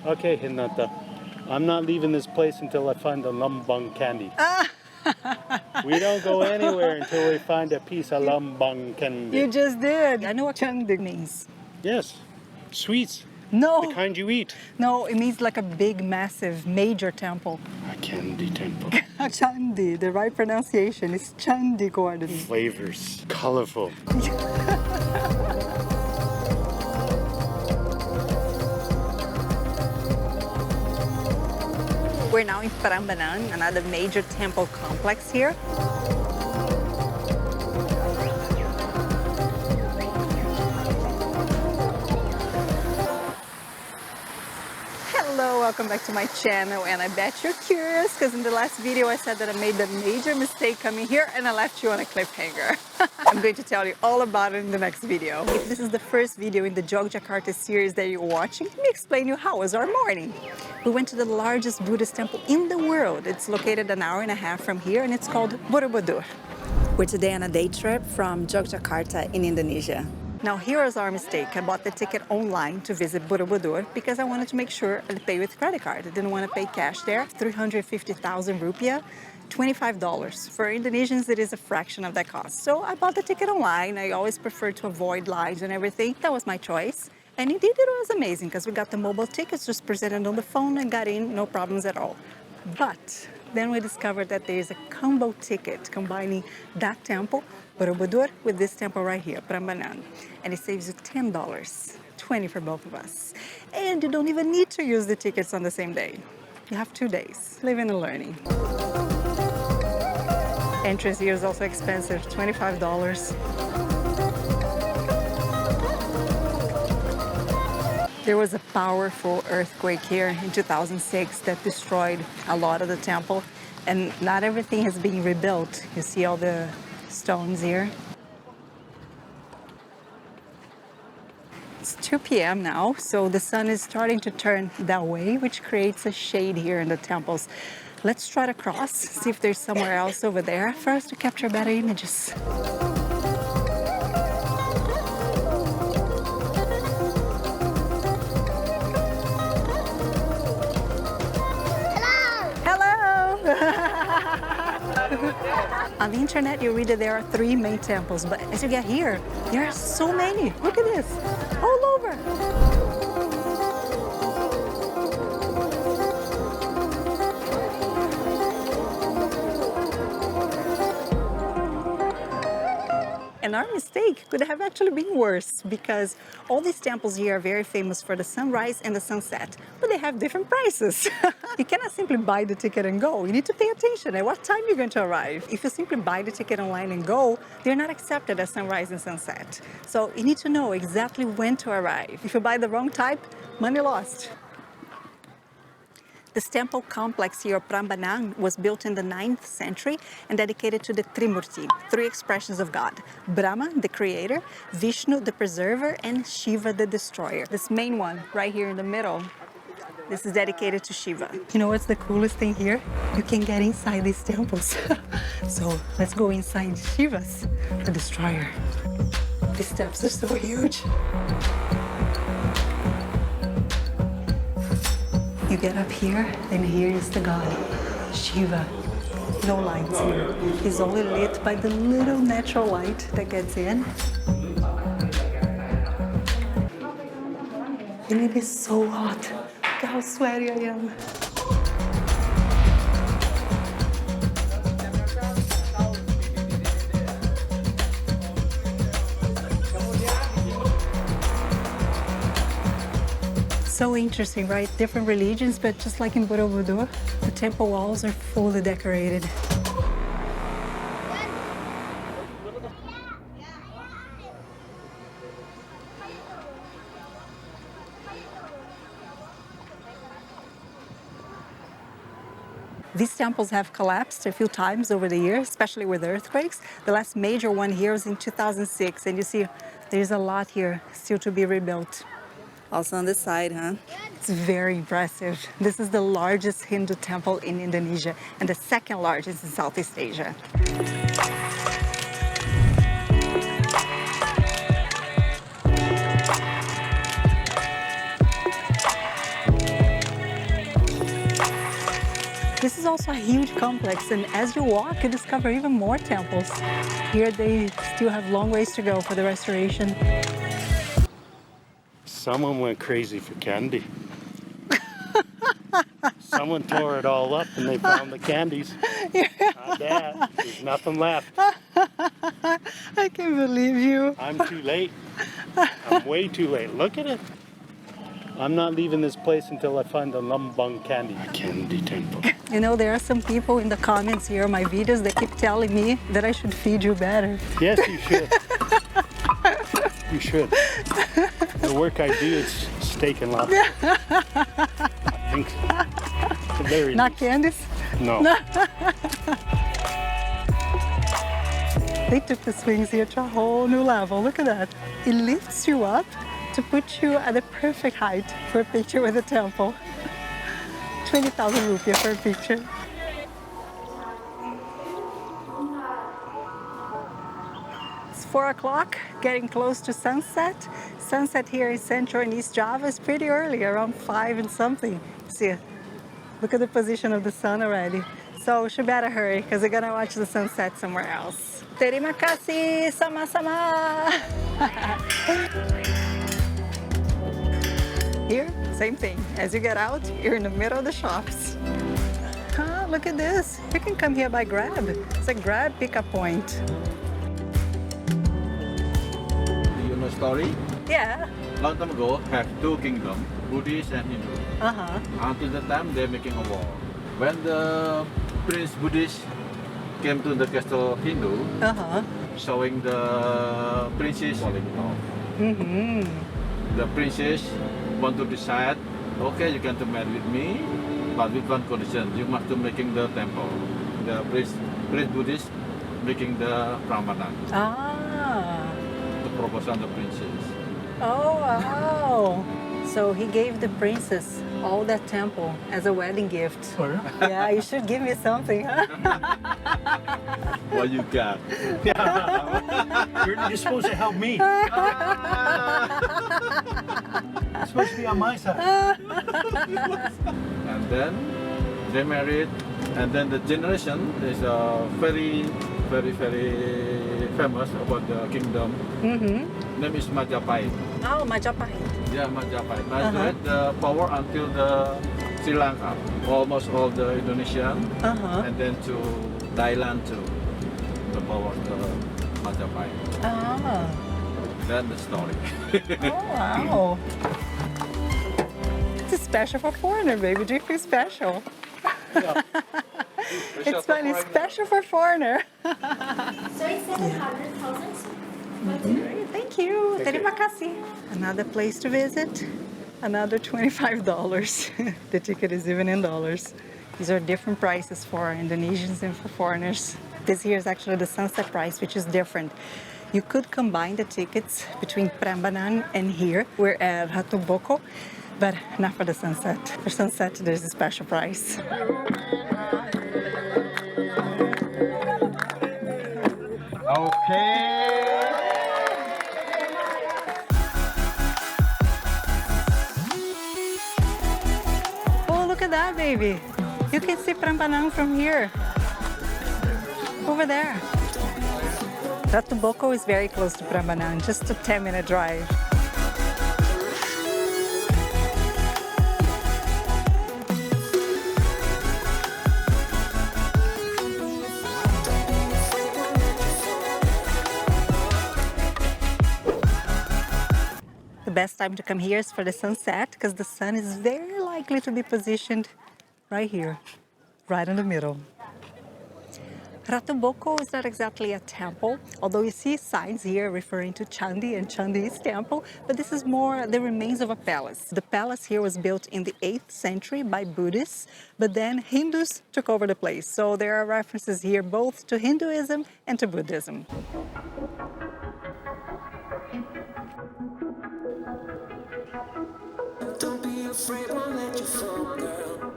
Okay, Hinata. I'm not leaving this place until I find the lumbung candy. We don't go anywhere until we find a piece of lumbung candy. You just did. I know what chandi means. Yes, sweets. No. The kind you eat. No, it means like a big, massive, major temple. A candy temple. Chandi, the right pronunciation is Chandi, Gordon. Flavors. Colorful. We're now in Prambanan, another major temple complex here. Hello, welcome back to my channel, and I bet you're curious because in the last video I said that I made a major mistake coming here and I left you on a cliffhanger. I'm going to tell you all about it in the next video. If this is the first video in the Jogjakarta series that you're watching, let me explain you how was our morning. We went to the largest Buddhist temple in the world. It's located an hour and a half from here and it's called Borobudur. We're today on a day trip from Jogjakarta in Indonesia. Now here is our mistake. I bought the ticket online to visit Borobudur because I wanted to make sure I pay with credit card. I didn't want to pay cash there. 350,000 rupiah, $25. For Indonesians, it is a fraction of that cost. So I bought the ticket online. I always prefer to avoid lines and everything. That was my choice. And indeed, it was amazing because we got the mobile tickets just presented on the phone and got in, no problems at all. But then we discovered that there is a combo ticket combining that temple, Borobudur, with this temple right here, Prambanan. And it saves you $10, $20 for both of us. And you don't even need to use the tickets on the same day. You have 2 days, living and learning. Entrance here is also expensive, $25. There was a powerful earthquake here in 2006 that destroyed a lot of the temple, and not everything has been rebuilt. You see all the stones here. It's 2 p.m. now, so the sun is starting to turn that way, which creates a shade here in the temples. Let's try to cross, see if there's somewhere else over there for us to capture better images. On the internet, you read that there are 3 main temples, but as you get here, there are so many. Look at this, all over. And our mistake could have actually been worse because all these temples here are very famous for the sunrise and the sunset, but they have different prices. You cannot simply buy the ticket and go. You need to pay attention at what time you're going to arrive. If you simply buy the ticket online and go, they're not accepted as sunrise and sunset. So you need to know exactly when to arrive. If you buy the wrong type, money lost. This temple complex here, Prambanan, was built in the 9th century and dedicated to the Trimurti, 3 expressions of God. Brahma, the creator, Vishnu, the preserver, and Shiva, the destroyer. This main one, right here in the middle, this is dedicated to Shiva. You know what's the coolest thing here? You can get inside these temples. So let's go inside Shiva's, the destroyer. These steps are so huge. You get up here, and here is the god, Shiva. No lights here. He's only lit by the little natural light that gets in. And it is so hot. Look how sweaty I am. So interesting, right? Different religions, but just like in Borobudur, the temple walls are fully decorated. These temples have collapsed a few times over the years, especially with earthquakes. The last major one here was in 2006, and you see there's a lot here still to be rebuilt. Also on this side, huh? It's very impressive. This is the largest Hindu temple in Indonesia and the 2nd largest in Southeast Asia. This is also a huge complex, and as you walk, you discover even more temples. Here they still have long ways to go for the restoration. Someone went crazy for candy. Someone tore it all up and they found the candies. Not that. There's nothing left. I can't believe you. I'm too late. I'm way too late. Look at it. I'm not leaving this place until I find the Lumbung candy temple. You know, there are some people in the comments here on my videos that keep telling me that I should feed you better. Yes, you should. You should. The work I do is steak and lobster. I think so. At the very Not least. candies? No. They took the swings here to a whole new level. Look at that. It lifts you up to put you at the perfect height for a picture with the temple. 20,000 rupiah for a picture. It's 4 o'clock, getting close to sunset. Sunset here in Central and East Java is pretty early, around 5 and something. See, look at the position of the sun already. So we should better hurry because we're gonna watch the sunset somewhere else. Terima kasih, sama-sama. Here, same thing. As you get out, you're in the middle of the shops. Huh, look at this. You can come here by Grab. It's a Grab pickup point. You know story? Yeah. Long time ago, have two kingdoms, Buddhist and Hindu. Uh-huh. Until the time they're making a war. When the Prince Buddhist came to the castle Hindu, Uh-huh. showing the princess falling off. Mm-hmm. The princess want to decide, okay, you can to marry with me, but with one condition, you must to making the temple. The Prince Buddhist making the Prambanan Ah. to propose on the princess. Oh, wow. So he gave the princess all that temple as a wedding gift. Yeah, you should give me something, huh? What you got? You're supposed to help me. You're supposed to be on my side. And then they married, and then the generation is very famous about the kingdom. Mm-hmm. Name is Majapahit. Oh, Majapahit. Yeah, Majapahit. Majapahit the power until the Sri Lanka, almost all the Indonesian, Uh-huh. and then to Thailand too. The power of the Majapahit. Ah. That's the story. Oh, wow. It's special for foreigner, baby. Do you feel special? It's funny, special for foreigner. So it's 700,000. Great, thank you. Terima kasih. Another place to visit, another $25. The ticket is even in dollars. These are different prices for Indonesians and for foreigners. This here is actually the sunset price, which is different. You could combine the tickets between Prambanan and here. We're at Ratu Boko, but not for the sunset. For sunset, there's a special price. Oh, look at that, baby. You can see Prambanan from here. Over there. Ratu Boko is very close to Prambanan, just a 10-minute drive. The best time to come here is for the sunset because the sun is very likely to be positioned right here, right in the middle. Ratu Boko is not exactly a temple, although you see signs here referring to Chandi and Chandi's temple, but this is more the remains of a palace. The palace here was built in the 8th century by Buddhists, but then Hindus took over the place. So there are references here both to Hinduism and to Buddhism.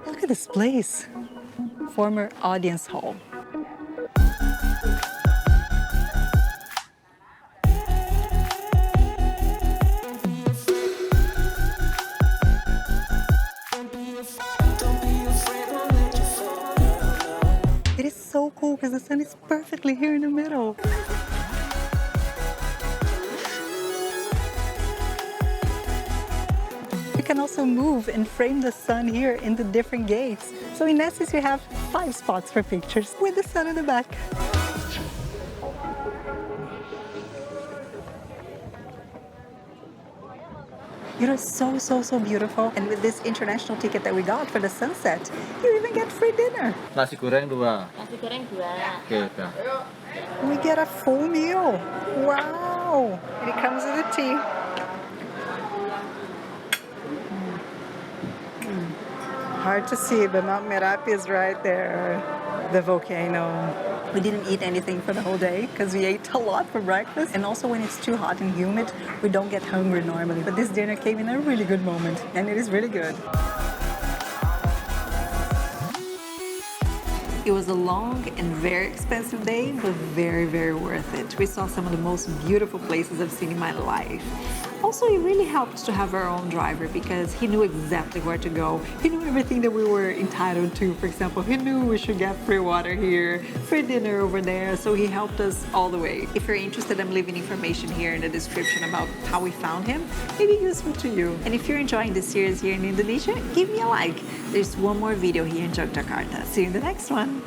Look at this place. Former audience hall. so cool because the sun is perfectly here in the middle. You can also move and frame the sun here in the different gates. So in essence, you have 5 spots for pictures with the sun in the back. It is so, so, so beautiful. And with this international ticket that we got for the sunset, you even get free dinner. Nasi goreng 2. Nasi goreng 2. Oke, oke. We get a full meal. Wow. And it comes with a tea. Hard to see, but Mount Merapi is right there. The volcano. We didn't eat anything for the whole day because we ate a lot for breakfast. And also when it's too hot and humid, we don't get hungry normally. But this dinner came in a really good moment and it is really good. It was a long and very expensive day, but very, very worth it. We saw some of the most beautiful places I've seen in my life. Also, it really helped to have our own driver because he knew exactly where to go. He knew everything that we were entitled to. For example, he knew we should get free water here, free dinner over there, so he helped us all the way. If you're interested, I'm leaving information here in the description about how we found him. Maybe useful to you. And if you're enjoying this series here in Indonesia, give me a like. There's one more video here in Yogyakarta. See you in the next one.